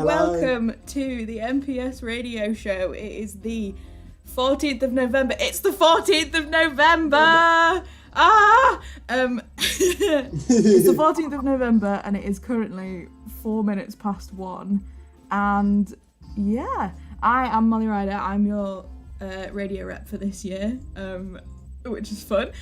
welcome to the MPS radio show. It is the 14th of November. It's the 14th of November! It's the 14th of November and it is currently 4 minutes past 1. And yeah, I am Molly Ryder. I'm your radio rep for this year, which is fun.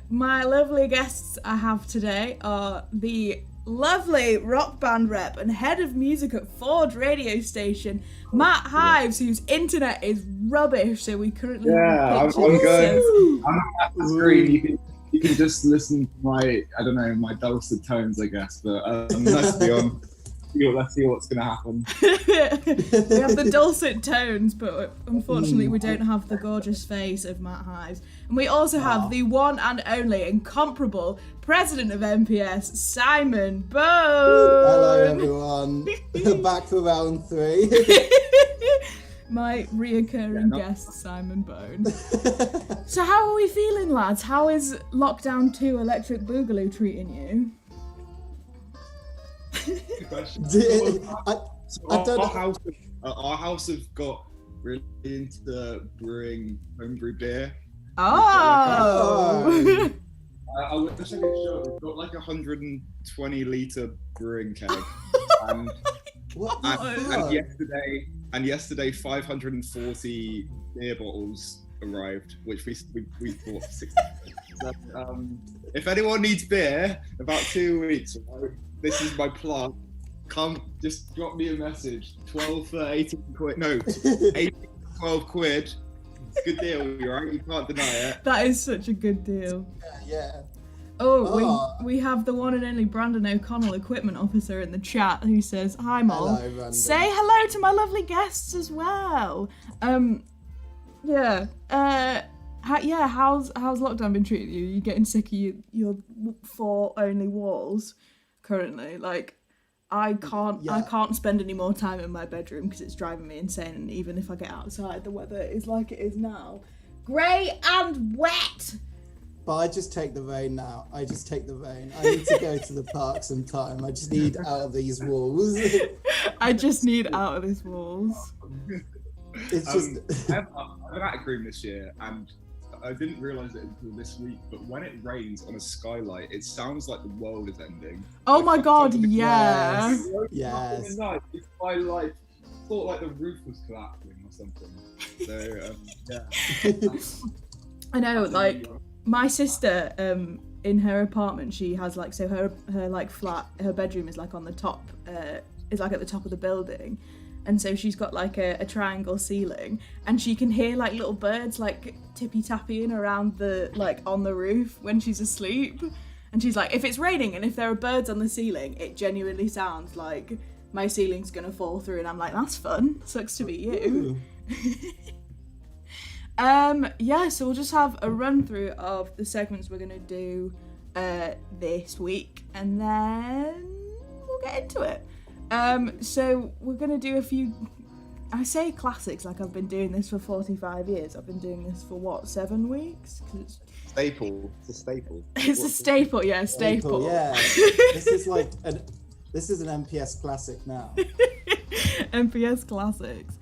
My lovely guests I have today are the lovely rock band rep and head of music at Ford radio station, Matt Hives, whose internet is rubbish, so we currently I'm good. I'm at the screen. You can just listen to my dulcet tones, I guess, but let's be on. Let's see what's going to happen. We have the dulcet tones, but unfortunately we don't have the gorgeous face of Matt Hives. And we also have the one and only incomparable president of MPS, Simon Bone. Hello everyone. Back for round 3. My reoccurring guest, Simon Bone. So how are we feeling, lads? How is Lockdown 2 Electric Boogaloo treating you? Good question. Our house have got really into brewing homebrew beer. Oh! I wish I could show. We've got like 120 litre brewing keg, and yesterday 540 beer bottles arrived, which we bought for 60. So, if anyone needs beer, about 2 weeks. This is my plug. Come, just drop me a message. 12 for 18 quid. No, 18 for 12 quid. It's a good deal, right? You can't deny it. That is such a good deal. Yeah. We have the one and only Brandon O'Connell, equipment officer, in the chat who says, "Hi, Mol. Hello, Brandon. Say hello to my lovely guests as well." how's lockdown been treating you? You getting sick of your 4 only walls currently? Like, I can't spend any more time in my bedroom because it's driving me insane. And even if I get outside, the weather is like it is now, grey and wet. But I just take the rain now. I need to go to the park sometime. I just need out of these walls. I just need out of these walls. It's just. I have an attic room this year, and I didn't realise it until this week, but when it rains on a skylight, it sounds like the world is ending. Oh my god, yeah. Yes. I like thought like the roof was collapsing or something. So yeah. I know, like my sister, in her apartment, she has like, so her like flat, her bedroom is like on the top, is like at the top of the building. And so she's got like a triangle ceiling, and she can hear like little birds like tippy-tapping around the, like on the roof when she's asleep. And she's like, if it's raining and if there are birds on the ceiling, it genuinely sounds like my ceiling's gonna fall through. And I'm like, that's fun. Sucks to be you. Yeah, so we'll just have a run through of the segments we're gonna do this week, and then we'll get into it. So we're going to do a few, I say classics like I've been doing this for 45 years. I've been doing this for what, 7 weeks? Staple. It's a staple. It's a staple, yeah, staple. Yeah. This is an MPS classic now. MPS classics.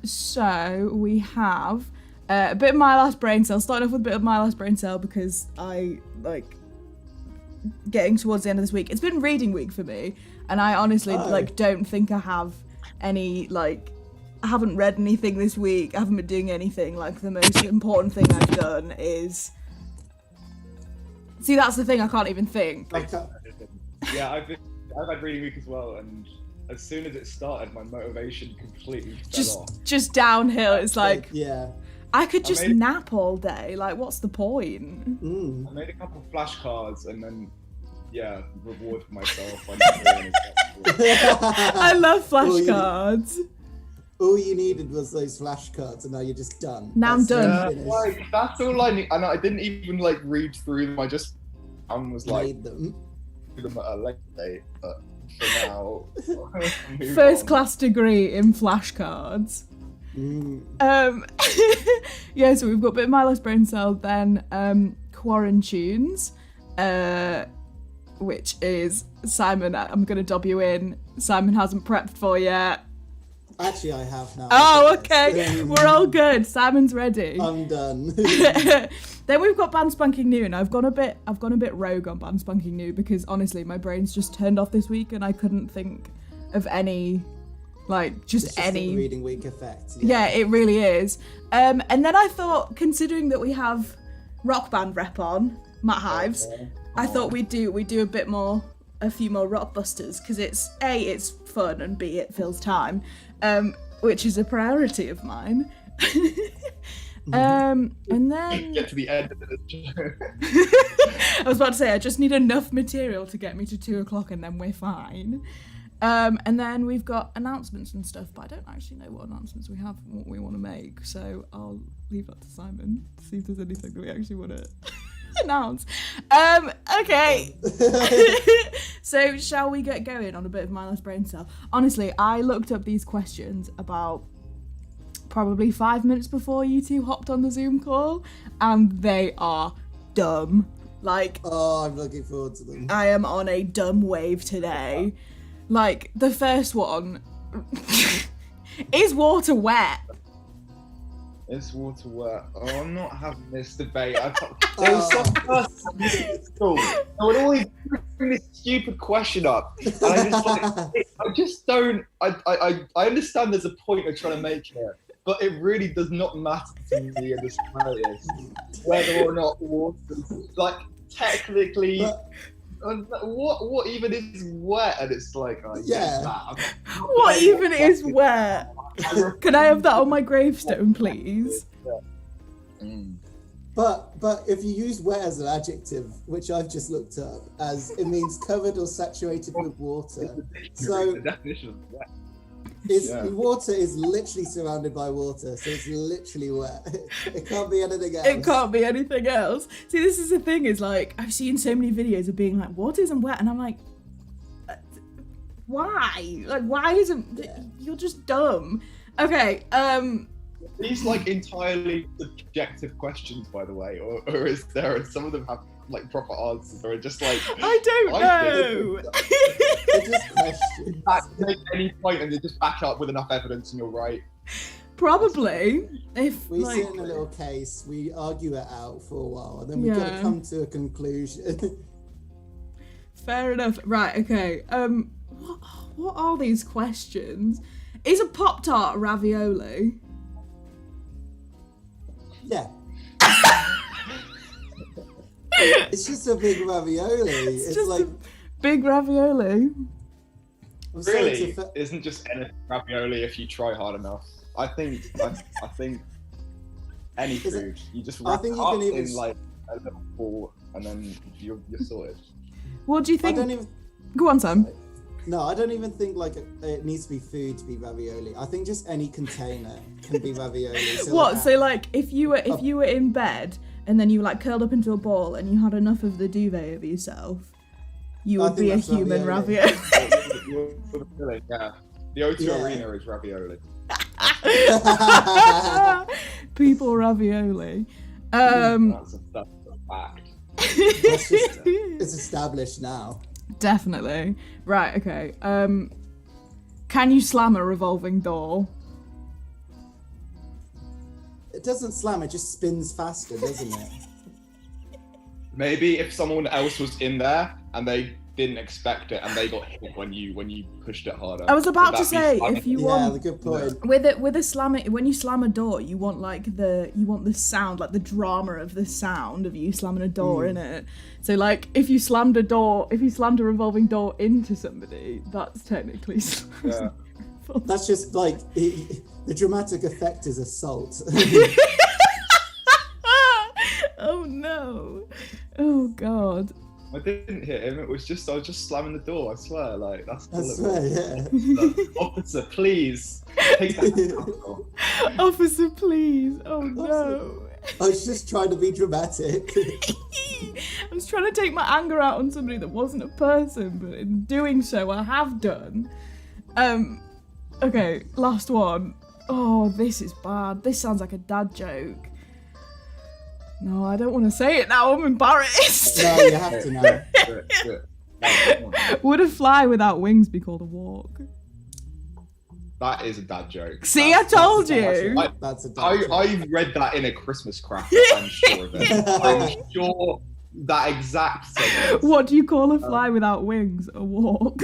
So we have a bit of my last brain cell. Starting off with a bit of my last brain cell because I like getting towards the end of this week. It's been reading week for me. And I honestly don't think I have any, like, I haven't read anything this week. I haven't been doing anything. Like, the most important thing I've done is... See, that's the thing, I can't even think. Yeah, I've had reading week as well, and as soon as it started, my motivation completely fell off. Just downhill. It's like, yeah. I could just nap all day. Like, what's the point? Mm. I made a couple of flashcards and then... Yeah, reward for myself. I love flashcards. All you needed was those flashcards, and now you're just done. Now I'm done. Like, that's all I need. And I didn't even like read through them. I just was like, made them. Do them at a later date. But for now, first class degree in flashcards. Mm. Yeah, so we've got a bit of My Last Brain Cell, then Quarantunes, which is Simon. I'm going to dob you in. Simon hasn't prepped for yet. Actually, I have now. Oh, okay. We're all good. Simon's ready. I'm done. Then we've got Band Spanking New, and I've gone a bit rogue on Band Spanking New because honestly, my brain's just turned off this week, and I couldn't think of any, like, just any the reading week effect. Yeah, it really is. And then I thought, considering that we have rock band rep on Matt Hives, I thought we'd do a few more rock busters because it's A, it's fun, and B, it fills time, which is a priority of mine. And then get to the end of it. I was about to say I just need enough material to get me to 2:00 and then we're fine. And then we've got announcements and stuff, but I don't actually know what announcements we have and what we want to make, so I'll leave that to Simon to see if there's anything that we actually want to announce. Okay. So shall we get going on a bit of My Last Brain Cell? Honestly, I looked up these questions about probably 5 minutes before you two hopped on the Zoom call, and they are dumb. Like, oh, I'm looking forward to them. I am on a dumb wave today. Like, the first one, is water wet? Is water wet? Oh, I'm not having this debate. There was some person in school that would always bring this stupid question up, and I just don't. I understand there's a point of trying to make here, but it really does not matter to me in this scenarios whether or not water, like, technically. What even is wet? And it's like, what even is wet? Can I have that on my gravestone, please? But if you use wet as an adjective, which I've just looked up, as it means covered or saturated with water. So the definition of wet. Water is literally surrounded by water, so it's literally wet. It can't be anything else. It can't be anything else. See, this is the thing, is like, I've seen so many videos of being like, water isn't wet, and I'm like, why? Like, why isn't, you're just dumb. Okay, These like entirely subjective questions, by the way, or is there some of them have like proper answers, or just like I don't know. They're just questions. Make any point and they just back up with enough evidence and you're right. Probably. If We like, sit in a little case, we argue it out for a while, and then we gotta come to a conclusion. fair enough. Right, okay. What are these questions? Is a Pop-Tart ravioli? Yeah. It's just a big ravioli. It's just like a big ravioli. I'm sorry Really, to isn't just anything ravioli if you try hard enough. I think any Is it- food, you just I wrap think it you up can even in like a little ball and then you're sorted. What do you I think? don't even. Go on, Sam. No, I don't even think like it needs to be food to be ravioli. I think just any container can be ravioli. So What? like, So like, if you were in bed and then you were like curled up into a ball and you had enough of the duvet of yourself, you I would be think a that's human ravioli. ravioli. You're the feeling, yeah. The O2 Yeah. Arena is ravioli. People ravioli. That's a fact. That's just, it's established now. Definitely. Right. Okay. Can you slam a revolving door? It doesn't slam, it just spins faster, doesn't it? Maybe if someone else was in there and they didn't expect it and they got hit when you pushed it harder. I was about Would to that be say, funny? if you Yeah, want the good point. with a slam it, when you slam a door, you want the sound, like the drama of the sound of you slamming a door in it. So like if you slammed a revolving door into somebody, that's technically Yeah. That's just like the dramatic effect is assault. Oh no. Oh god. I didn't hit him. I was just slamming the door. I swear, like that's I all it swear, was. yeah. Officer, please take that. Officer, please. Oh no. I was just trying to be dramatic. I was trying to take my anger out on somebody that wasn't a person, but in doing so, I have done. Okay, last one. Oh, this is bad. This sounds like a dad joke. No, I don't want to say it now. I'm embarrassed. No, you have to know. Would a fly without wings be called a walk? That is a dad joke. See, I told you. That's a dad I read that in a Christmas cracker. I'm sure of it. I'm sure that exact sentence. What do you call a fly without wings? A walk.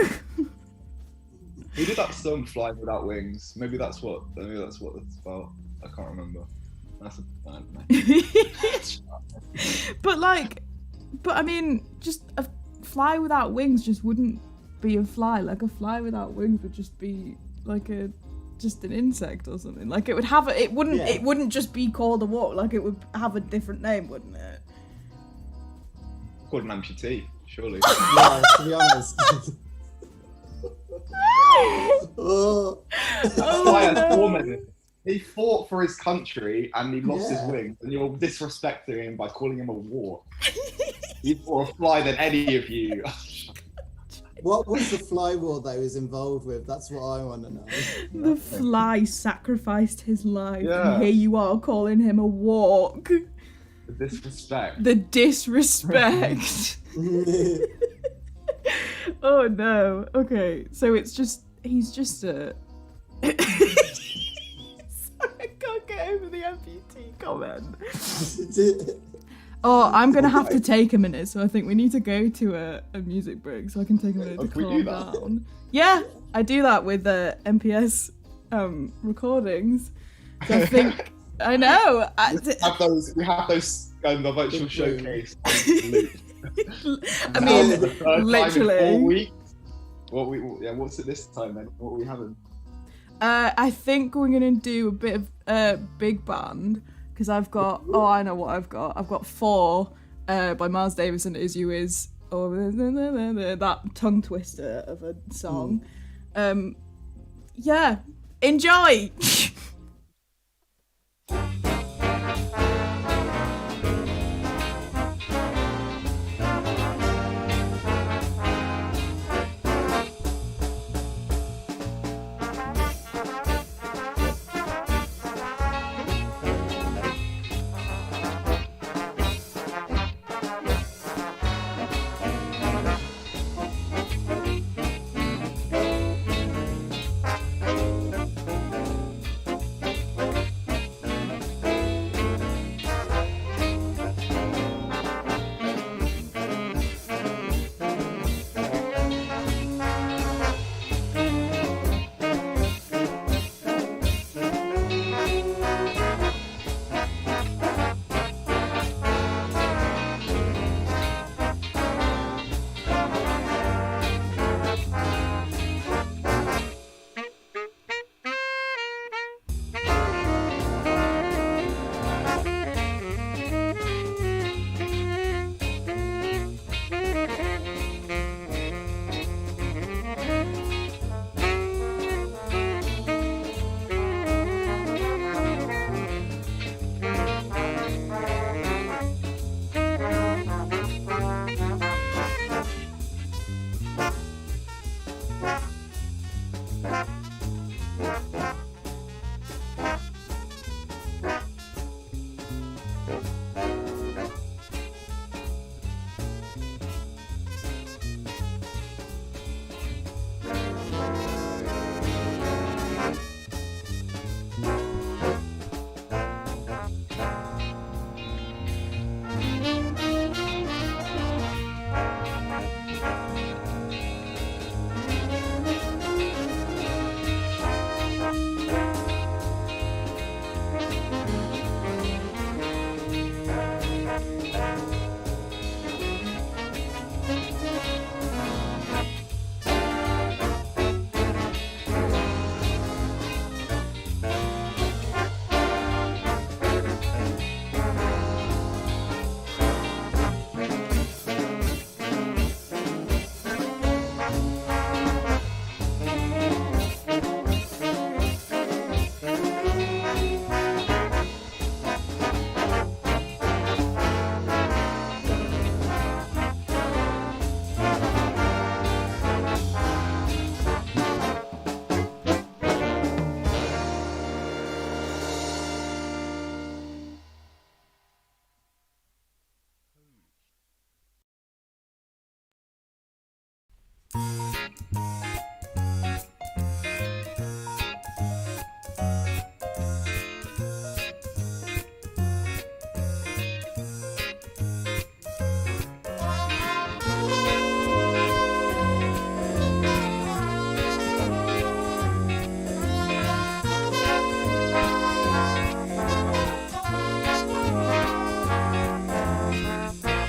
Who did that song "Flying Without Wings"? Maybe that's what it's about. I can't remember. That's a bad name. But I mean, just a fly without wings just wouldn't be a fly. Like a fly without wings would just be like just an insect or something. Like it would have it wouldn't just be called a walk. Like it would have a different name, wouldn't it? Called an amputee, surely. Yeah, to be honest. Oh. Fly no. tormented. He fought for his country and he lost his Yeah. wings, and you're disrespecting him by calling him a walk. He's more a fly than any of you. What was the fly war that he was involved with? That's what I want to know. The fly sacrificed his life, Yeah. and here you are calling him a walk. The disrespect. The disrespect. Oh no. Okay, so he's just a. Sorry, I can't get over the amputee comment. Oh, I'm gonna have to take a minute, so I think we need to go to a music break, so I can take a minute to Can we calm do that? down. Yeah, I do that with MPS recordings. So I think I know. We have those the virtual showcase on loop. I mean, For the third time in literally. 4 weeks. What's it this time then? What are we having? I think we're gonna do a bit of big band because I've got. Oh, I know what I've got. I've got 4 by Miles Davis and Is You Is, or that tongue twister of a song. yeah, enjoy.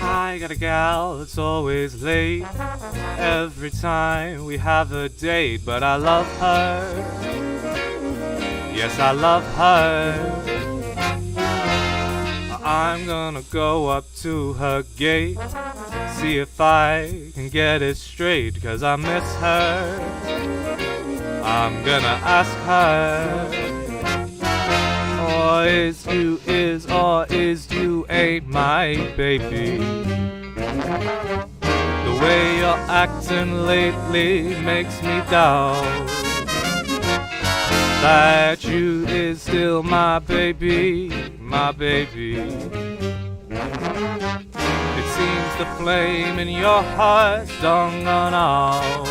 I got a gal that's always late every time we have a date, but I love her. Yes, I love her. I'm gonna go up to her gate, see if I can get it straight, 'cause I miss her. I'm gonna ask her, or is you ain't my baby. The way you're acting lately makes me doubt that you is still my baby, my baby. It seems the flame in your heart's done gone out.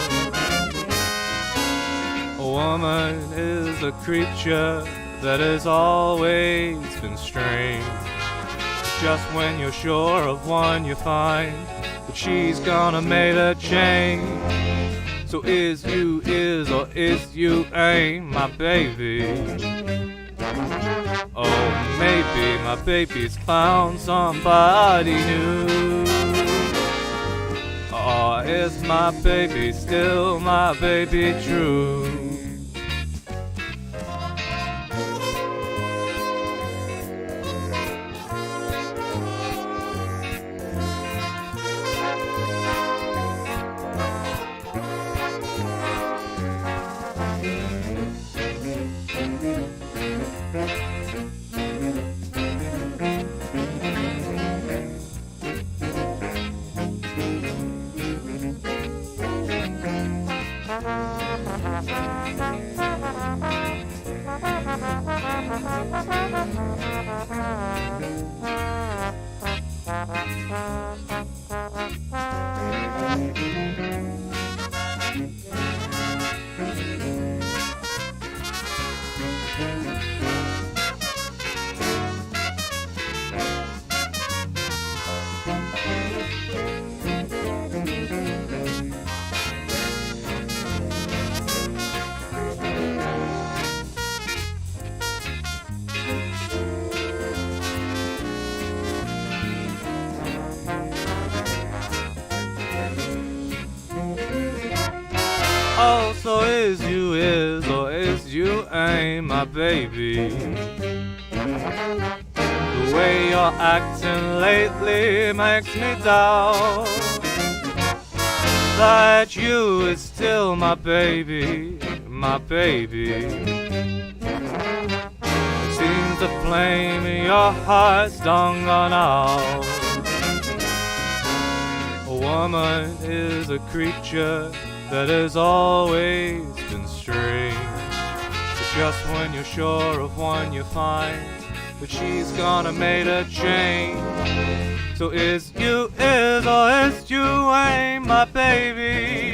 A woman is a creature that has always been strange. Just when you're sure of one, you find that she's gonna make a change. So is or is you ain't my baby. Oh, maybe my baby's found somebody new. Or is my baby still my baby true? Oh, so is or is you ain't my baby. The way you're acting lately makes me doubt that you is still my baby, my baby. Seems the flame in your heart's done gone out. A woman is a creature that has always been strange. But just when you're sure of one, you find that she's gonna make a change. So is or is you ain't my baby.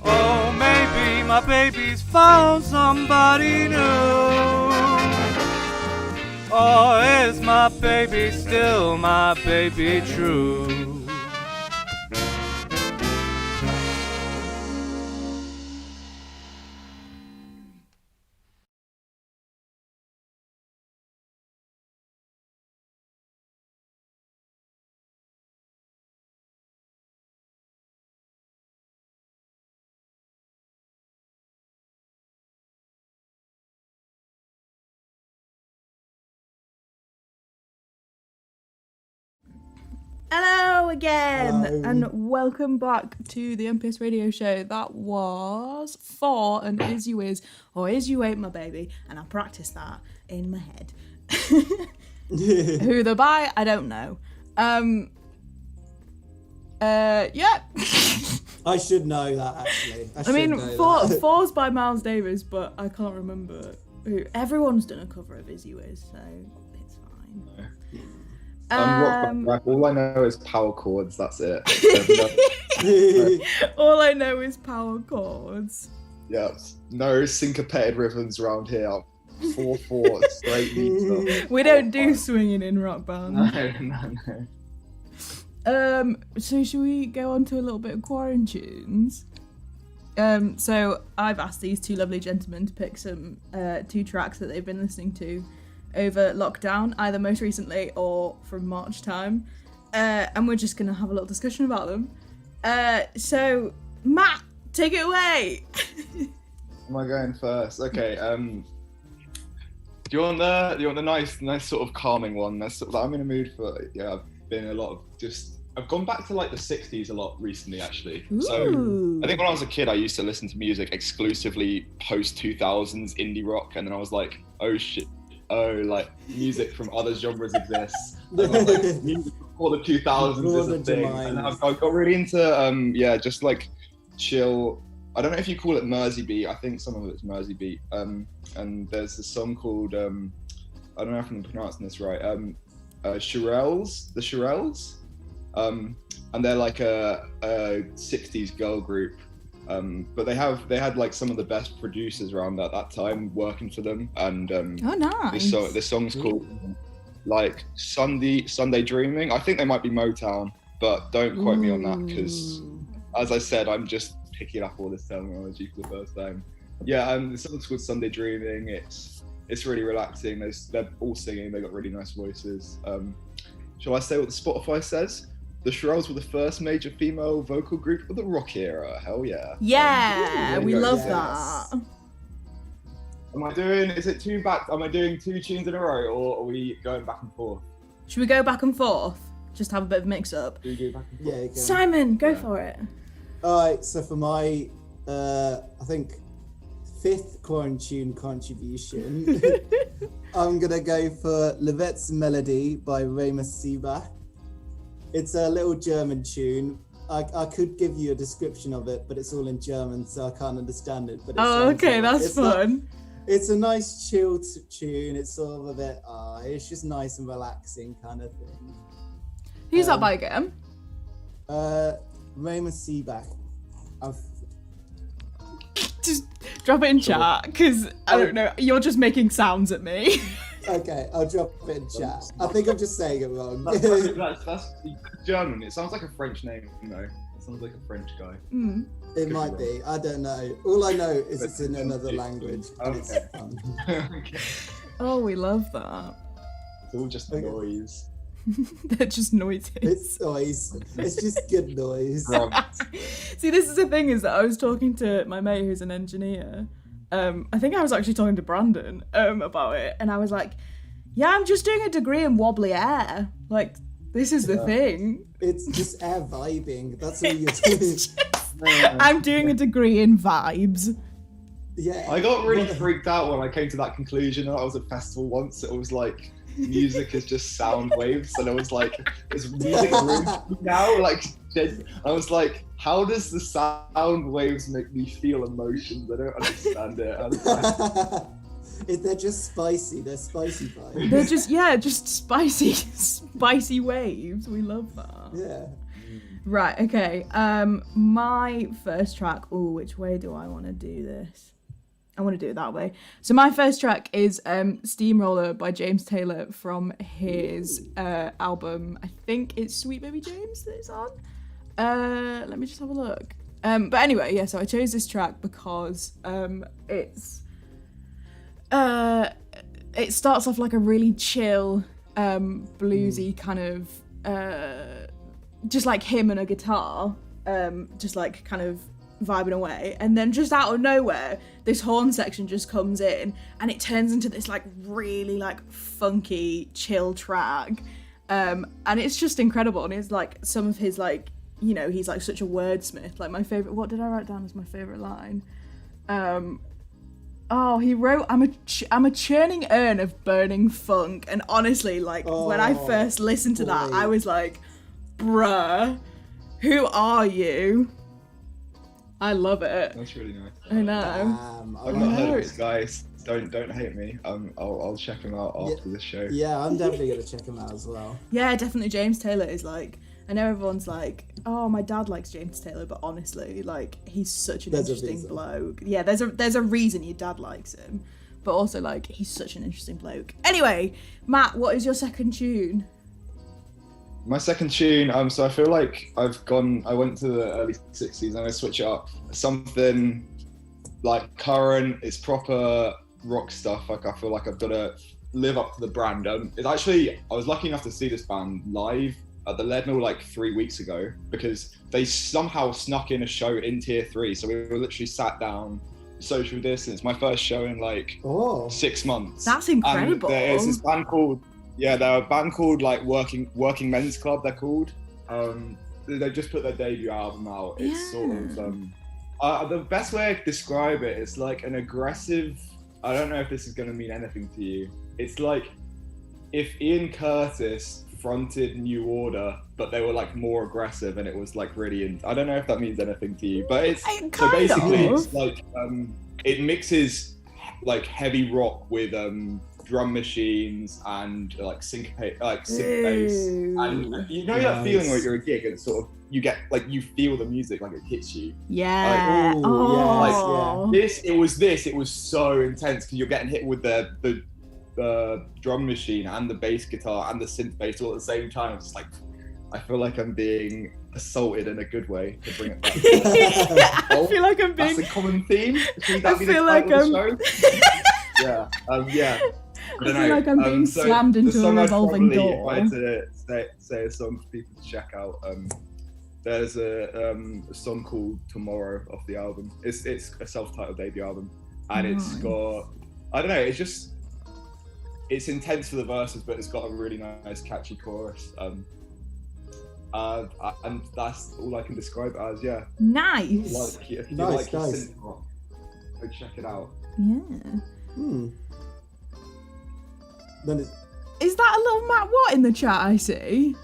Oh, maybe my baby's found somebody new. Or is my baby still my baby true? Hello again, Hello. and welcome back to the MPS radio show. That was For and Is You Is, or Is You Ain't My Baby, and I practiced that in my head. Who they're by, I don't know. Yeah. I should know that actually. I mean, Four's by Miles Davis, but I can't remember who. Everyone's done a cover of Is You Is, so it's fine. Rock, all I know is power chords. That's it. All I know is power chords. Yeah, no syncopated rhythms around here. 4/4 straight beats. We don't do swinging in rock band. No. So should we go on to a little bit of quarantunes? So I've asked these two lovely gentlemen to pick some 2 tracks that they've been listening to over lockdown, either most recently or from March time, and we're just gonna have a little discussion about them. So Matt, take it away. Am I going first? Okay. Do you want the nice sort of calming one? I'm in a mood for. Yeah, I've been a lot of I've gone back to like the 60s a lot recently, actually. Ooh. So I think when I was a kid, I used to listen to music exclusively post 2000s indie rock, and then I was like, oh shit. Oh, like music from other genres exists. Like, music before the 2000s is a thing. And I've got really into just like chill. I don't know if you call it Mersey beat. I think some of it's Mersey beat. And there's a song called I don't know if I'm pronouncing this right. Shirelles, the Shirelles. And they're like a 60s girl group. But they had like some of the best producers around at that time working for them, and Oh, nice. this song's called like Sunday Dreaming. I think they might be Motown, but don't quote me on that because, as I said, I'm just picking up all this terminology for the first time. Yeah, the song's called Sunday Dreaming. It's really relaxing. They're all singing. They got really nice voices. Shall I say what the Spotify says? The Shirelles were the first major female vocal group of the rock era. Hell yeah. Yeah, we love Yes. that. Am I doing 2 tunes in a row, or are we going back and forth? Should we go back and forth? Just have a bit of mix up. Do we go back and forth? Yeah, you can. Simon, go for it. Alright, so for my I think 5th quarantune contribution, I'm gonna go for Levette's Melody by Ramus Seebach. It's a little German tune. I could give you a description of it, but it's all in German, so I can't understand it. But it Oh, sounds okay, like- that's it's not- fun. It's a nice chilled tune. It's sort of a bit, it's just nice and relaxing kind of thing. Who's that by again? Ramus Seebach. Just drop it in chat, because I don't know, you're just making sounds at me. Okay, I'll drop it in chat. I think I'm just saying it wrong. That's German. It sounds like a French name, though. It sounds like a French guy. Mm. It might be. I don't know. All I know is it's in another language. And it's Okay. fun. Okay. Oh, we love that. It's all just Okay. noise. They're just noises. It's noise. It's just good noise. See, this is the thing, is that I was talking to my mate who's an engineer. I think I was actually talking to Brandon about it, and I was like, yeah, I'm just doing a degree in wobbly air. Like, this is the thing. It's just air vibing. That's all you're doing. I'm doing a degree in vibes. Yeah. I got really freaked out when I came to that conclusion. I was at a festival once. It was like, music is just sound waves, and it was like, is music room now? Like, I was like, how does the sound waves make me feel emotions? I don't understand it. I was like, They're just spicy. They're spicy vibes. They're just spicy waves. We love that. Yeah. Right, okay. My first track. Oh, which way do I want to do this? I want to do it that way. So my first track is Steamroller by James Taylor from his album. I think it's Sweet Baby James that it's on. Let me just have a look. But anyway, yeah. So I chose this track because it starts off like a really chill, bluesy kind of, just like him and a guitar, just like kind of vibing away, and then just out of nowhere, this horn section just comes in, and it turns into this like really like funky, chill track, and it's just incredible. And it's like some of his like, you know, he's like such a wordsmith. Like my favorite, what did I write down as my favorite line? Oh, he wrote, I'm a churning urn of burning funk. And honestly, like, when I first listened to that, I was like, bruh, who are you? I love it. that's really nice. I know. I've not heard of this guy. Don't hate me. I'll check him out after this show. Yeah, I'm definitely gonna check him out as well. Yeah, definitely. James Taylor is like, I know everyone's like, oh, my dad likes James Taylor, but honestly, like, he's such an interesting bloke. Yeah, there's a reason your dad likes him, but also like, he's such an interesting bloke. Anyway, Matt, what is your second tune? My second tune, so I feel like I went to the early 60s and I switch it up. Something like current, it's proper rock stuff. Like I feel like I've got to live up to the brand. It's actually, I was lucky enough to see this band live at the Leadenhall like 3 weeks ago, because they somehow snuck in a show in Tier 3. So we were literally sat down, social distance. My first show in like 6 months. That's incredible. And there's this band called, they're a band called like Working Men's Club, they're called. They just put their debut album out. It's sort of, the best way to describe it, it's like an aggressive, I don't know if this is going to mean anything to you. It's like if Ian Curtis fronted New Order, but they were like more aggressive, and it was like really, I don't know if that means anything to you, but it's, so basically it's like, it mixes like heavy rock with drum machines and like synth bass, and you know that feeling where you're a gig and sort of you get like, you feel the music, like it hits you. Yeah. Like, it was so intense because you're getting hit with the drum machine and the bass guitar and the synth bass all at the same time. It's like, I feel like I'm being assaulted in a good way, to bring it back. I feel like I'm being. That's a common theme. I feel like I'm. Yeah. I feel like I'm being slammed into a revolving door. If I had to say a song for people to check out, there's a song called Tomorrow off the album. It's a self-titled debut album, and it's got, I don't know, it's intense for the verses, but it's got a really nice, catchy chorus. And that's all I can describe it as. Yeah. Nice. Like, if you like synth rock, go check it out. Yeah. Then is that a little Matt Watt in the chat I see?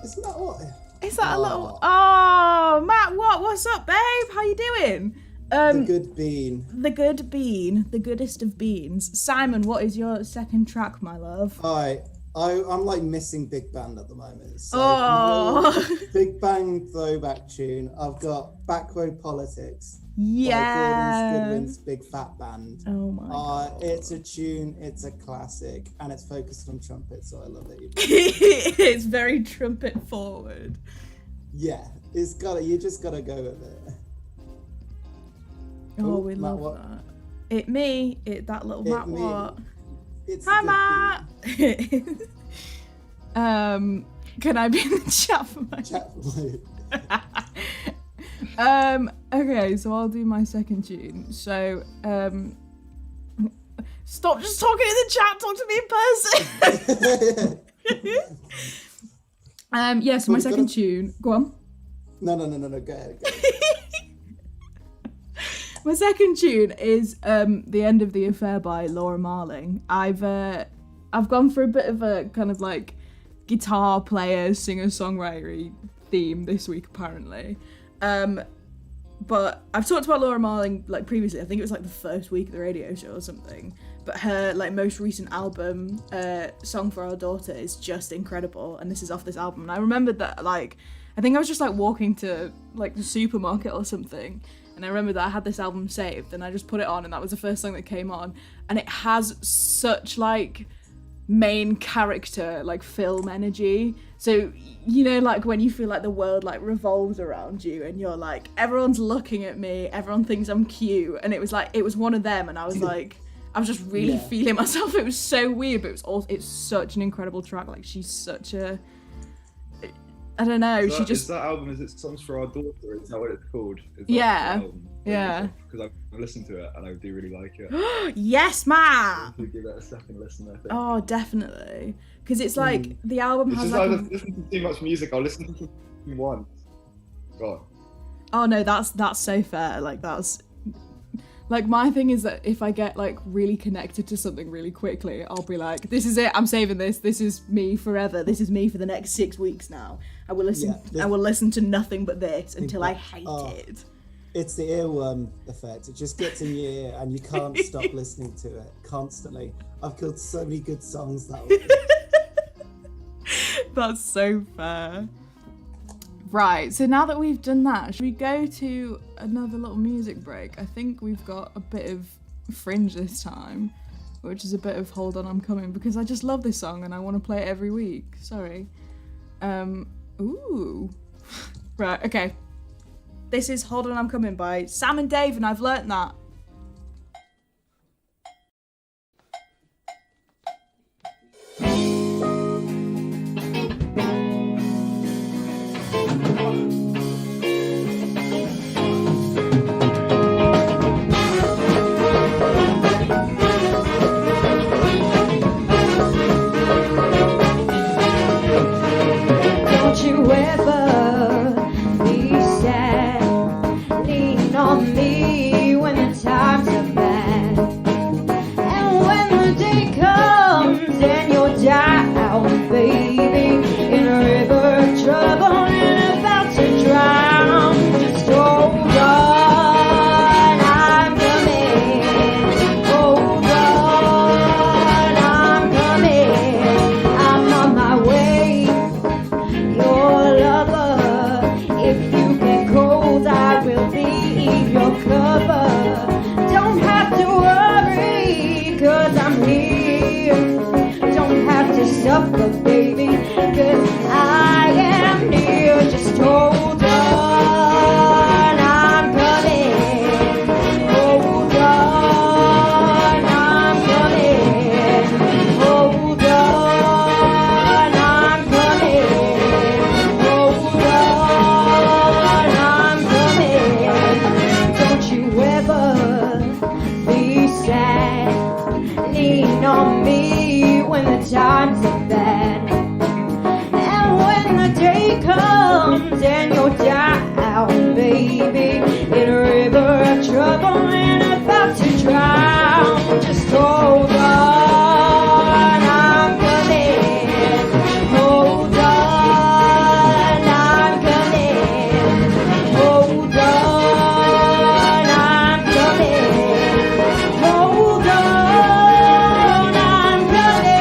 Isn't that what? Is that a little... Oh, Matt Watt, what's up, babe? How you doing? The good bean. The good bean. The goodest of beans. Simon, what is your second track, my love? Alright. I'm like missing Big Band at the moment. So Big Bang throwback tune. I've got Back Row Politics. Yeah. By Gordon Goodwin's Big Fat Band. Oh my God. It's a tune, it's a classic, and it's focused on trumpet, so I love it. It's very trumpet forward. Yeah, you just gotta go with it. Oh, we love that. That little Matt Watt. It's Hi, Matt. Can I be in the chat for my Chat for okay, so I'll do my second tune. So, stop just talking in the chat, talk to me in person. Yeah, so my second tune, go on. No, go ahead. My second tune is The End of the Affair by Laura Marling. I've gone for a bit of a kind of like guitar player, singer-songwriter theme this week apparently. But I've talked about Laura Marling like previously. I think it was like the first week of the radio show or something. But her like most recent album, Song for Our Daughter, is just incredible. And this is off this album. And I remembered that like I think I was just like walking to like the supermarket or something. And I remember that I had this album saved and I just put it on and that was the first song that came on. And it has such like main character like film energy. So you know, like when you feel like the world like revolves around you and you're like, everyone's looking at me, everyone thinks I'm cute. And it was like, it was one of them. And I was like, I was just really feeling myself. It was so weird, but it's such an incredible track. Like she's such a, I don't know. Is that album, is it Songs for Our Daughter? Is that what it's called? Yeah. Because I've listened to it and I do really like it. Yes, man. Give it a second listen, I think. Oh, definitely. Because it's like the album It's has just like. I listen to too much music. I'll listen to it once. God. Oh no, that's so fair. Like that's. Like my thing is that if I get like really connected to something really quickly, I'll be like, this is it, I'm saving this. This is me forever. This is me for the next 6 weeks now. I will listen I will listen to nothing but this until I hate it. It's the earworm effect. It just gets in your ear and you can't stop listening to it constantly. I've killed so many good songs that way. That's so fair. Right, so now that we've done that, should we go to another little music break? I think we've got a bit of Fringe this time, which is a bit of Hold On I'm Coming, because I just love this song and I want to play it every week. Sorry. Ooh. Right, okay. This is Hold On I'm Coming by Sam and Dave, and I've learnt that. Don't you ever be sad, lean on me when the times are bad. And when the day comes and you're down, baby, in a river of trouble and about to drown, just hold on, I'm coming. Hold on, I'm coming. I'm on my way. Your lover, if you get cold, I will be your cover. Don't have to worry, 'cause I'm here. Don't have to suffer, baby, 'cause I am near. Just hold on, I'm coming. Hold on, I'm coming. Hold on, I'm coming. Hold on, I'm coming. Don't you ever be sad. Lean on me when the times are bad. And when the day comes and you're down, baby, in a river of trouble and about to drown, just hold on, I'm coming. Hold on, I'm coming. Hold on, I'm coming. Hold on, I'm coming.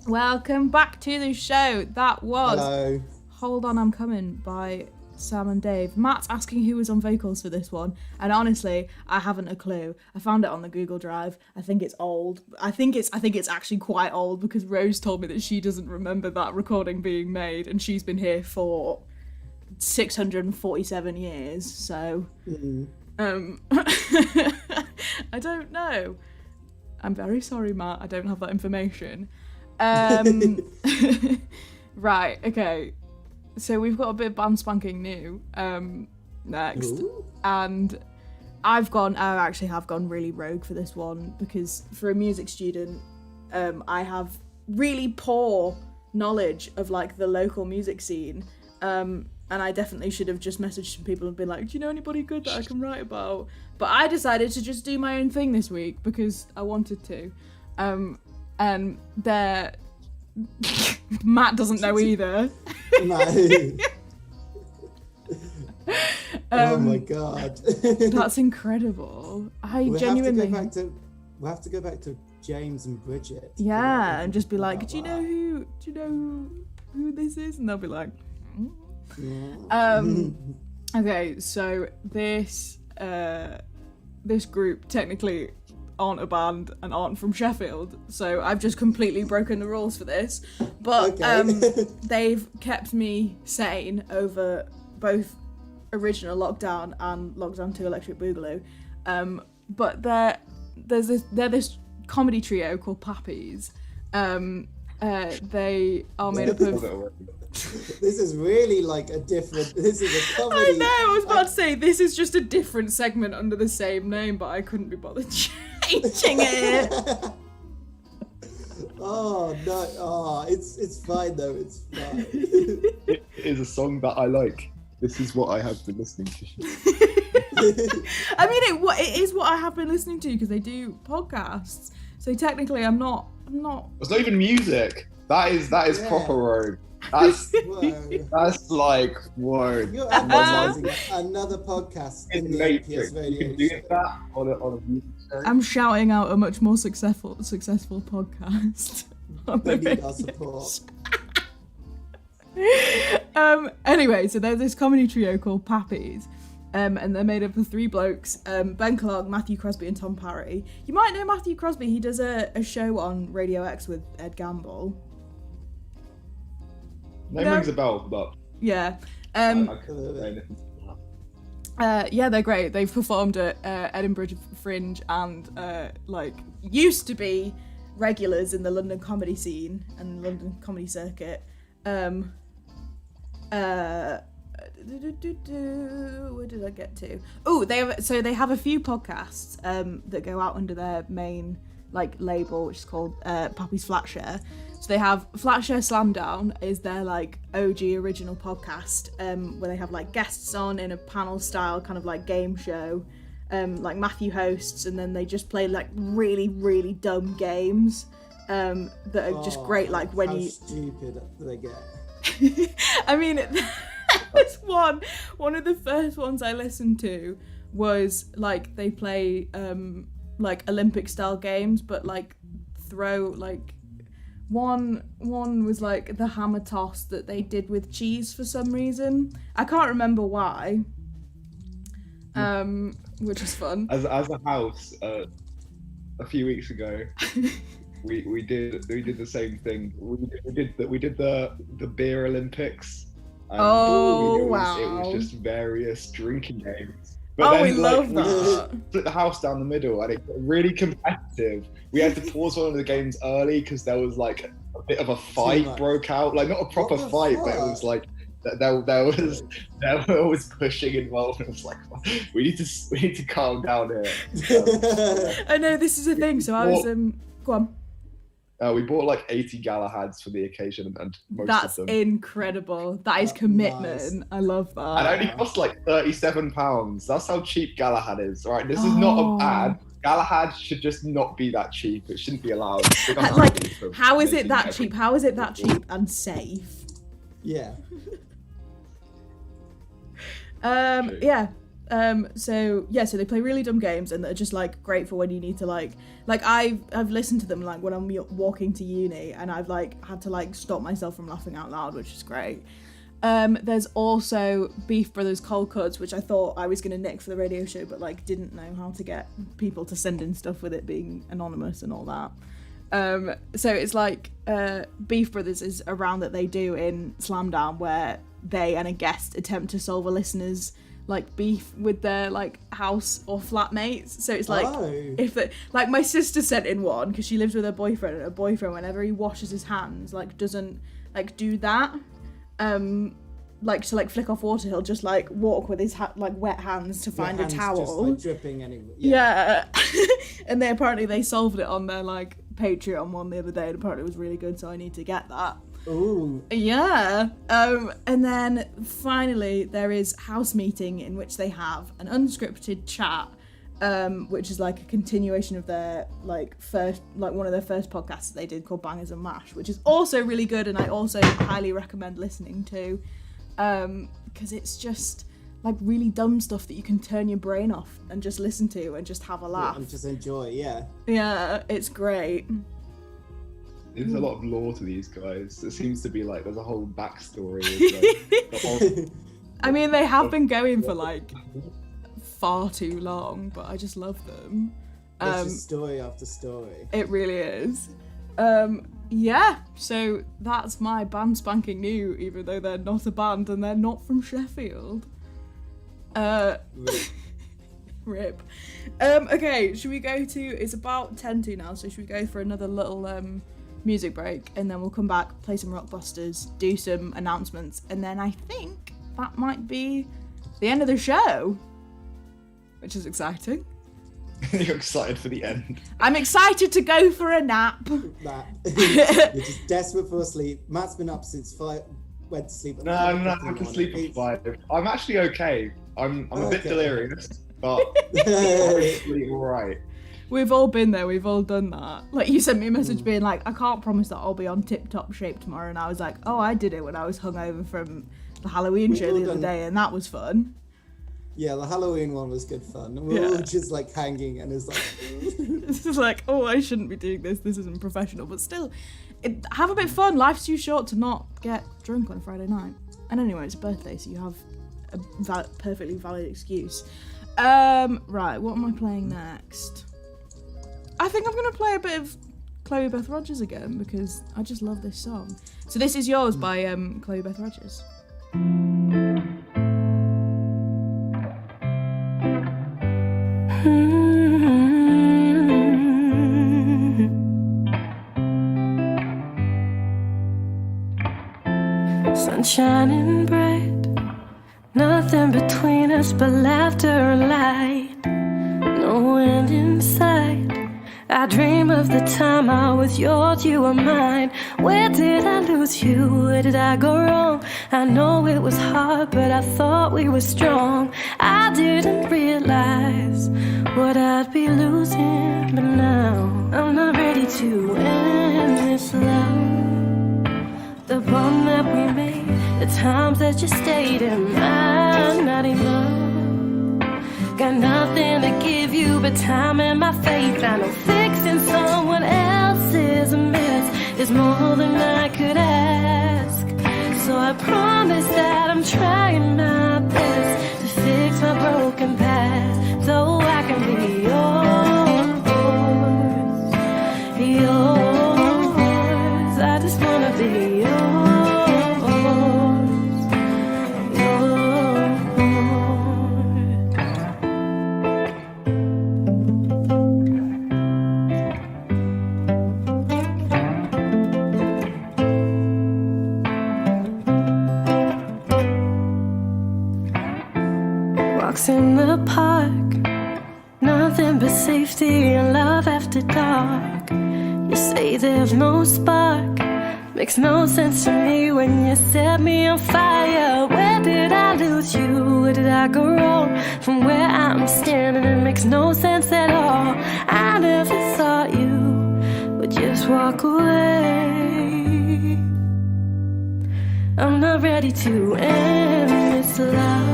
Welcome back to the show. That was Hello. Hold On I'm Coming by Sam and Dave. Matt's asking who was on vocals for this one, and honestly, I haven't a clue. I found it on the Google Drive. I think it's old. I think it's actually quite old because Rose told me that she doesn't remember that recording being made, and she's been here for 647 years. So, I don't know. I'm very sorry, Matt. I don't have that information. Right. Okay. So we've got a bit of band spanking new next. Ooh. And I actually have gone really rogue for this one because for a music student, I have really poor knowledge of like the local music scene. And I definitely should have just messaged some people and been like, do you know anybody good that I can write about? But I decided to just do my own thing this week because I wanted to. And they're... Matt doesn't know either. No. Oh my god. That's incredible. We'll have to go back to James and Bridget. Yeah, and just be like, do you know who this is? And they'll be like, Yeah. okay, so this group technically aren't a band and aren't from Sheffield, so I've just completely broken the rules for this, but Okay. they've kept me sane over both original Lockdown and Lockdown 2 Electric Boogaloo, but they're this comedy trio called Pappies. They are made up of... This is really like this is a comedy. I know, I was about to say, this is just a different segment under the same name, but I couldn't be bothered changing it. Oh no! Oh, it's fine though. It's fine. It is a song that I like. This is what I have been listening to. I mean, it is what I have been listening to because they do podcasts. So technically, I'm not. It's not even music. That is Yeah. proper rogue. That's Whoa. that's like whoa. You're advertising another podcast in the Matrix. APS You radio can do show. that on a music show. I'm shouting out a much more successful podcast. on They the need our radio. support. Anyway, so there's this comedy trio called Pappies, and they're made up of three blokes, Ben Clark, Matthew Crosby and Tom Parry. You might know Matthew Crosby, he does a show on Radio X with Ed Gamble. Name No. rings a bell, but Yeah. I couldn't say anything. Yeah, they're great. They've performed at Edinburgh Fringe and used to be regulars in the London comedy scene and London comedy circuit. Where did I get to? Oh, they have a few podcasts that go out under their main label, which is called Pappy's Flatshare. So they have Flatshare Slamdown is their OG original podcast, where they have guests on in a panel style kind of game show, Matthew hosts, and then they just play really really dumb games that are just great. When How you stupid do they get? I mean, there's one of the first ones I listened to was they play Olympic style games, but throw one was the hammer toss that they did with cheese for some reason. I can't remember why. Which is fun. As a house, a few weeks ago, we did the same thing. We did the beer Olympics. And Oh, it wow. was just various drinking games. We love we that. split the house down the middle, and it got really competitive. We had to pause one of the games early because there was a bit of a fight much. broke out. Not a proper What the fight, but it was fuck? there was pushing involved. It was we need to calm down here. I know this is a thing, so I was go on. We bought 80 Galahads for the occasion, and most That's of them. incredible. That is commitment. Nice. I love And it that. only cost £37. That's how cheap Galahad is, right? This is not Oh. a ad. Galahad should just not be that cheap. It shouldn't be allowed. How is it that cheap? How is it that cheap and safe? Yeah. Yeah. So they play really dumb games and they're just like great for when you need to like I've listened to them like when I'm walking to uni, and I've like had to like stop myself from laughing out loud, which is great. There's also Beef Brothers Cold Cuts, which I thought I was going to nick for the radio show, but like didn't know how to get people to send in stuff with it being anonymous and all that. So it's like Beef Brothers is a round that they do in Slamdown where they and a guest attempt to solve a listener's like beef with their like house or flatmates. So it's like if it, like my sister sent in one because she lives with her boyfriend, and her boyfriend, whenever he washes his hands, like doesn't like do that. Like to like flick off water, he'll just like walk with his like wet hands to find a towel. Just, like, dripping anyway. Yeah. And they solved it on their like Patreon one the other day, and apparently it was really good, so I need to get that. Ooh. Yeah. And then finally there is House Meeting, in which they have an unscripted chat, which is like a continuation of their like one of their first podcasts that they did called Bangers and Mash, which is also really good, and I also highly recommend listening to, because it's just like really dumb stuff that you can turn your brain off and just listen to and just have a laugh. And just enjoy, yeah. Yeah, it's great. There's a lot of lore to these guys. It seems to be like there's a whole backstory. Like, I mean, they have been going for like far too long, but I just love them. It's just story after story. It really is. Yeah, so that's my band spanking new, even though they're not a band and they're not from Sheffield. Rip. Okay, should we go to, it's about 10 to now, so should we go for another little music break, and then we'll come back, play some Rockbusters, do some announcements, and then I think that might be the end of the show, which is exciting. You're excited for the end. I'm excited to go for a nap. Matt, you're just desperate for sleep. Matt's been up since 5, went to sleep at No, I went to sleep at 5. I'm actually okay. I'm a bit delirious, but I'm alright. We've all been there, we've all done that. Like, you sent me a message being like, I can't promise that I'll be on tip-top shape tomorrow, and I was like, oh, I did it when I was hungover from the Halloween show the other day, and that was fun. Yeah, the Halloween one was good fun. And we're all just like hanging, and it's like... This is like, oh, I shouldn't be doing this isn't professional, but still, have a bit of fun. Life's too short to not get drunk on a Friday night. And anyway, it's a birthday, so you have a perfectly valid excuse. Right, what am I playing next? I think I'm going to play a bit of Chloe Beth Rogers again, because I just love this song. So This Is Yours by Chloe Beth Rogers. Sun shining bright, nothing between us but laughter and light. No end in sight. I dream of the time I was yours, you were mine. Where did I lose you? Where did I go wrong? I know it was hard, but I thought we were strong. I didn't realize what I'd be losing, but now I'm not ready to end this love. The bond that we made, the times that you stayed in, I'm not enough. Got nothing to give you but time and my faith. I know fixing someone else's mess is more than I could ask. So I promise that I'm trying my best to fix my broken past, so I can be yours, yours. I just wanna be yours. In the park, nothing but safety and love after dark. You say there's no spark, makes no sense to me when you set me on fire. Where did I lose you? Where did I go wrong? From where I'm standing, it makes no sense at all. I never thought you would just walk away. I'm not ready to end this love.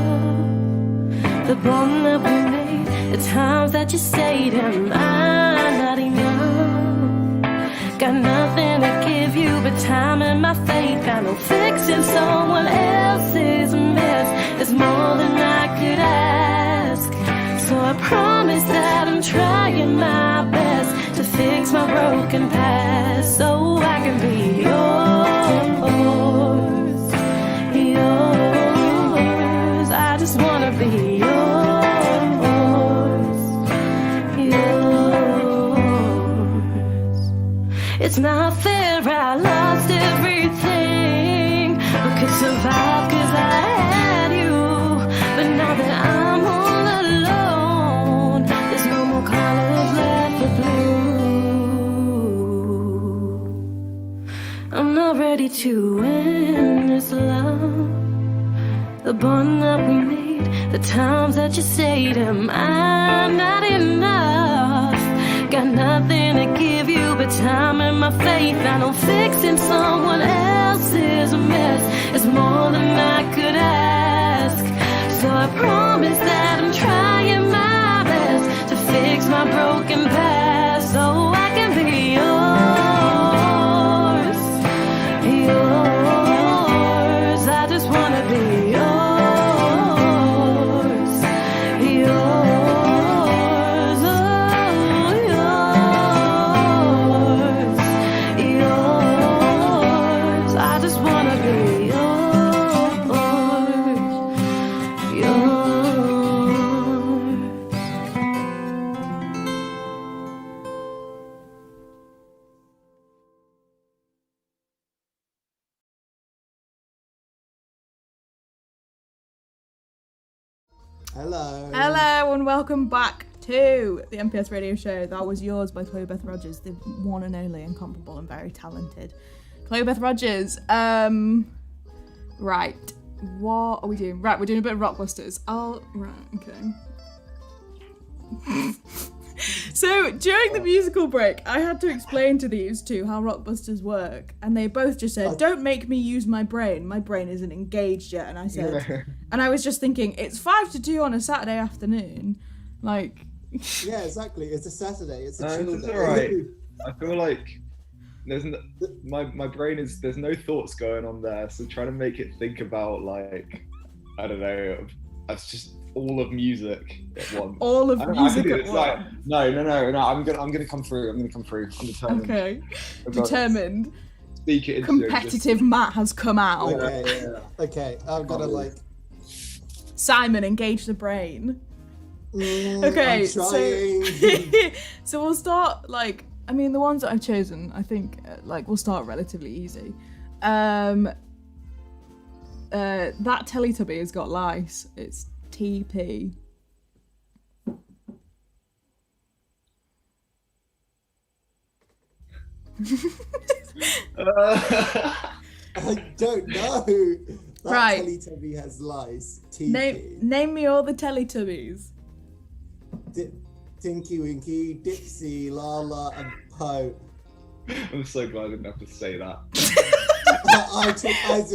the bond that we made, the times that you stayed in mine, not enough. Got nothing to give you but time and my faith. I know fixing someone else's mess is more than I could ask. So I promise that I'm trying my best to fix my broken past, so I can be yours, yours. I just wanna be yours, yours. It's not fair, I lost everything, but could survive 'cause I had you. But now that I'm all alone, there's no more colors left but blue. I'm not ready to end this love, the bond that we made, the times that you stayed in mine, not enough. Got nothing to give you but time and my faith. I know fixing someone else's mess is more than I could ask. So I promise that I'm trying my best to fix my broken past, so I can be yours, yours. I just wanna be yours, yours, oh, yours, yours. I just wanna be yours, yours. Hello. Hello and welcome back to the MPS radio show. That was Yours by Chloe Beth Rogers, the one and only incomparable and very talented Chloe Beth Rogers. Right, what are we doing? Right, we're doing a bit of Rockbusters. Okay. So during the musical break, I had to explain to these two how Rockbusters work, and they both just said, "Don't make me use my brain. My brain isn't engaged yet." And I said, and I was just thinking, it's 1 to 2 on a Saturday afternoon, like. Yeah, exactly. It's a Saturday. It's a chill It's day. alright. I feel like my brain is, there's no thoughts going on there, so trying to make it think about, like, I don't know, that's just all of music at once. All of music at once. Like, no. I'm gonna come through. I'm determined. Okay. I've got- Determined. Speak it into Competitive Matt has come out. Okay, I've got to like. Simon, engage the brain. Okay, I'm trying. so we'll start, like, I mean, the ones that I've chosen, I think, like, we'll start relatively easy. That Teletubby has got lice. It's TP. I don't know. That Right. Teletubby has lice. TP. Name me all the Teletubbies. Tinky Winky, Dipsy, Lala, and Poe. I'm so glad I didn't have to say that. I took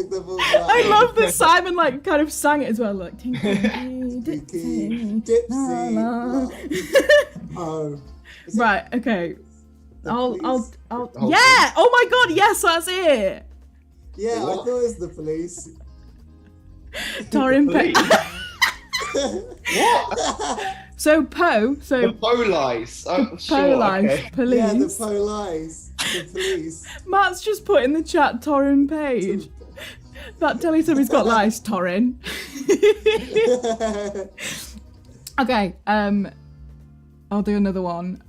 the full back. I love that Simon, like, kind of sang it as well, like, Tinky, Tinky, Dipsy, Dipsy, Lala. Oh. Is it Right, okay. the I'll, police? yeah! Oh my god, yes, that's it! Yeah, I What? thought it was the police. Torin Police? What? So Poe, The police. Oh, Poe sure, life, okay. police. Yeah, the police. The police. Matt's just put in the chat Torin Page. That Teletubby's got lice, Torin. Okay, I'll do another one.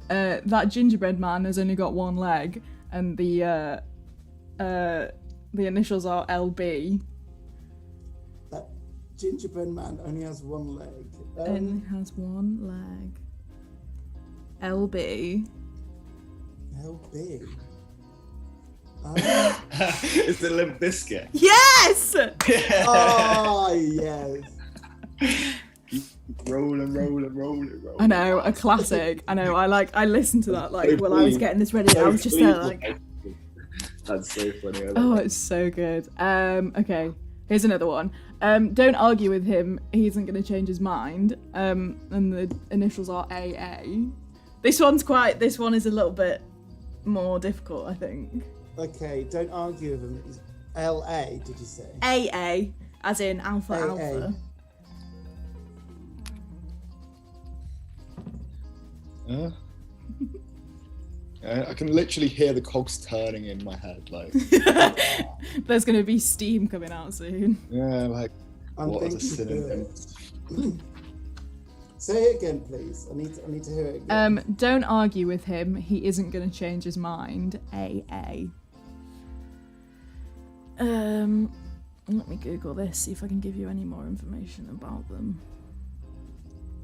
That gingerbread man has only got one leg, and the initials are LB. That gingerbread man only has one leg. Only has one leg. LB. LB. It's the Limp Biscuit. Yes! Oh, yes. Rolling. I know, a classic. I know, I listened to that, like, while I was getting this ready. I was just there, like... That's so funny. I love Oh, that. it's so good. Okay, here's another one. Don't argue with him. He isn't going to change his mind. And the initials are AA. This one is a little bit more difficult, I think. Okay, don't argue with him. It's LA, did you say? AA, as in Alpha AA. Alpha. I can literally hear the cogs turning in my head. Like, There's going to be steam coming out soon. yeah, like, I'm what is a thinking synonym? Say it again, please. I need to hear it again. Don't argue with him. He isn't going to change his mind. AA. Let me Google this, see if I can give you any more information about them.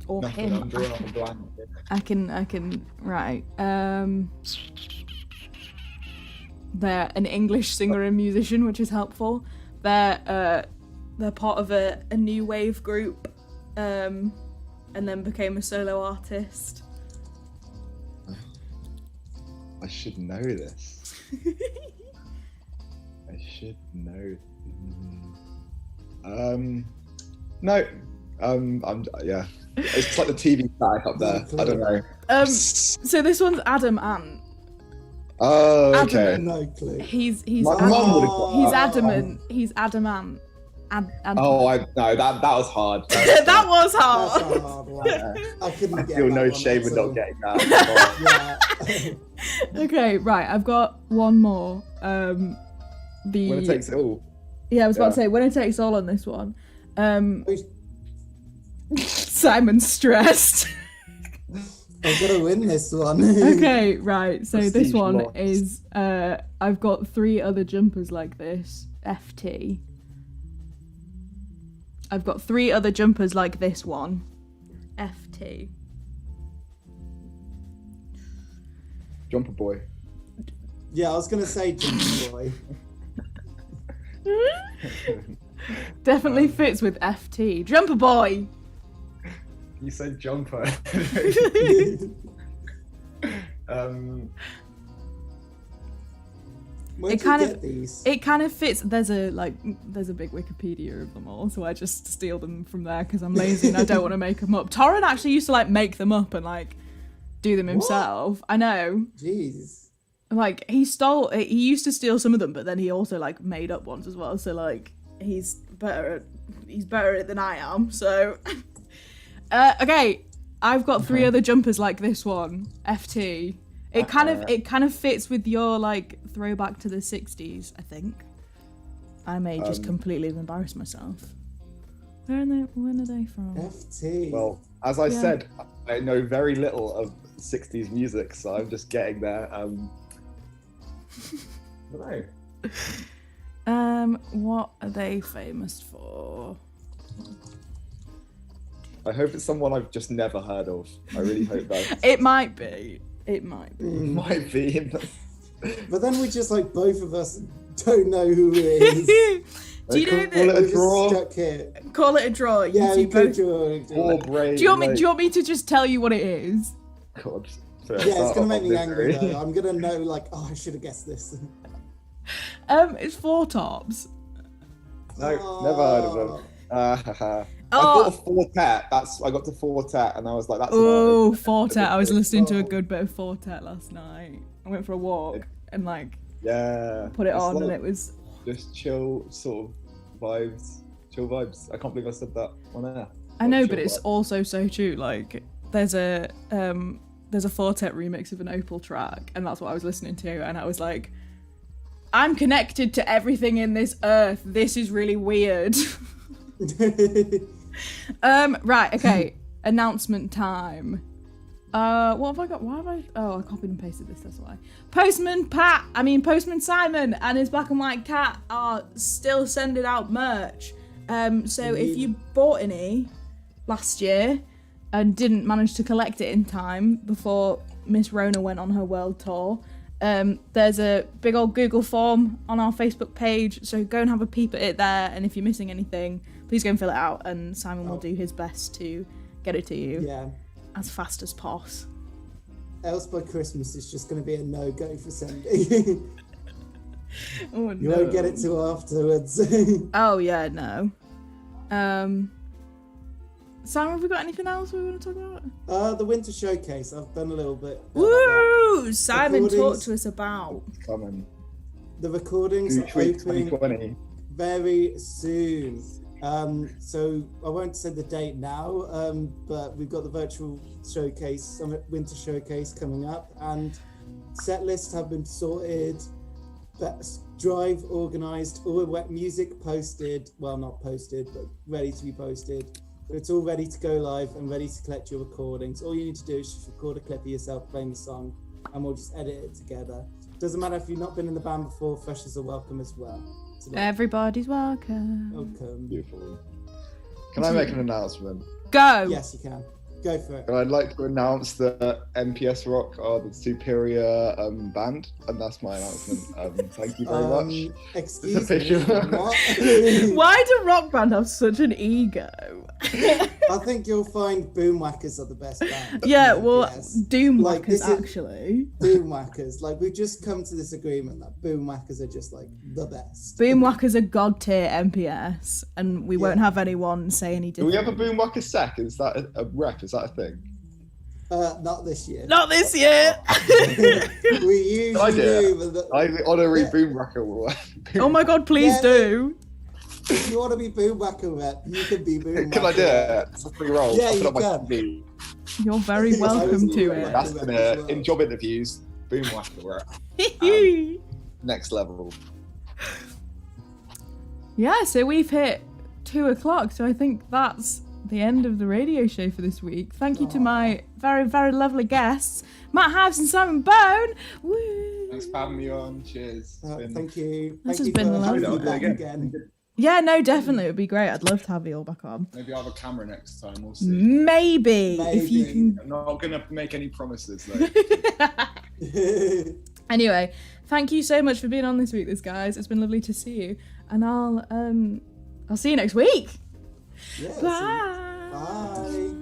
Or Nothing, him. I'm drawing on a blank. I can. Right. They're an English singer and musician, which is helpful. They're part of a new wave group, and then became a solo artist. I should know this. I should know. No. Yeah. It's like the TV static up there. I don't know. So this one's Adam Ant. Oh, okay. No clue. He's My mum would have got he's that. adamant. He's adamant. Oh, no, that was hard. That was That's hard. a hard one. I couldn't get feel that no one shame at with all. not getting that. Yeah. Okay, right. I've got one more. When it takes it all. Yeah, I was about to Yeah. say winner takes all on this one. Simon's stressed. I'm gonna win this one. Okay, right. So this Prestige one lost. is I've got 3 other jumpers like this. FT. I've got 3 other jumpers like this one. FT. Jumper boy. Yeah, I was gonna say Jumper Boy. Definitely fits with FT. Jumper boy. You said jumper. Where It do kind you of- get these? It kind of fits. There's a big Wikipedia of them all, so I just steal them from there because I'm lazy and I don't want to make them up. Torrin actually used to like make them up and like do them himself. I know. Jeez. Like he used to steal some of them, but then he also like made up ones as well. So like he's better at it than I am. So okay, I've got 3 other jumpers like this one. FT. It kind of fits with your like throwback to the 60s, I think. I may just completely embarrass myself. When are they from? FT. Well, as I Yeah. said, I know very little of 60s music, so I'm just getting there. I don't know. What are they famous for? I hope it's someone I've just never heard of. I really hope that It might be. might be. But then we just like both of us don't know who it is. Do you know Call it that? a We're draw. just stuck here. Call it a draw. You Yeah, we two could both. draw. Or brave. Do you want me to just tell you what it is? God. Yeah, it's gonna make me angry though. I'm gonna know like, oh, I should have guessed this. It's Four Tops. No, never heard of them. I Oh. thought of Fortet. I got to Fortet, and I was like, "That's Oh, an Fortet. I was listening to a good bit of Fortet last night. I went for a walk and like yeah." put it It's on like and it was just chill sort of vibes. Chill vibes. I can't believe I said that on air. I know, Like, but chill it's vibes. also so true. Like there's a Fortet remix of an Opal track, and that's what I was listening to, and I was like, I'm connected to everything in this earth. This is really weird. Right, okay. Announcement time. What have I got? Why have I? Oh, I copied and pasted this. That's why. Postman Simon and his black and white cat are still sending out merch. So if you bought any last year and didn't manage to collect it in time before Miss Rona went on her world tour, there's a big old Google form on our Facebook page. So go and have a peep at it there. And if you're missing anything, please go and fill it out. And Simon will do his best to get it to you. Yeah. As fast as pos. Else by Christmas it's just going to be a no-go for sending. Oh, You won't get it till afterwards. Oh yeah, no. Sam, have we got anything else we want to talk about? The winter showcase. I've done a little bit. about Woo! Simon, talk Recordings. to us about. Coming. that. The recordings are Gooch Week opening 2020. very soon. So I won't say the date now, but we've got the virtual showcase, winter showcase coming up, and set lists have been sorted, drive organised, all wet music posted, well not posted, but ready to be posted. So it's all ready to go live and ready to collect your recordings. All you need to do is just record a clip of yourself playing the song, and we'll just edit it together. Doesn't matter if you've not been in the band before, freshers are welcome as well. So Everybody's welcome. welcome. Beautiful. Can I make an announcement? Go. Yes, you can. Go for it. I'd like to announce that MPS Rock are the superior band, and that's my announcement. Thank you very much. Excuse me. official. What? Why do rock band have such an ego? I think you'll find Boomwhackers are the best band. Yeah, well, Yes. Doom Like, Whackers this is- actually. Boomwhackers. Like, we've just come to this agreement that Boomwhackers are just like the best. Boom Whackers are god tier MPS, and we won't have anyone say any Do we different. have a Boomwhacker Sec? Is that a rep? Is that a thing? Not this year. Not this year. We usually I do. but the- I the honorary Yeah. Boomwhacker will. Oh my god, please Yeah. do. If you want to be Boomwhacker rep, you can be Boomwhacker. Can I do rep. it? It's a free roll. Yeah, I'll put you up my can. CV. You're very welcome to Yeah. it. That's Rep in, as well. in job interviews. Boomwhacker rep. Next level. Yeah, so we've hit 2:00, so I think that's the end of the radio show for this week. Thank you to my very, very lovely guests, Matt Hives and Simon Bone. Woo! Thanks for having me on. Cheers. Thank you. This Thank has you been for having me lovely. back again. Yeah, no, definitely. It would be great. I'd love to have you all back on. Maybe I'll have a camera next time. We'll see. Maybe, if you Maybe. I'm not gonna make any promises though. can. Anyway, thank you so much for being on this week, guys. It's been lovely to see you, and I'll see you next week. Yeah, Bye. Bye.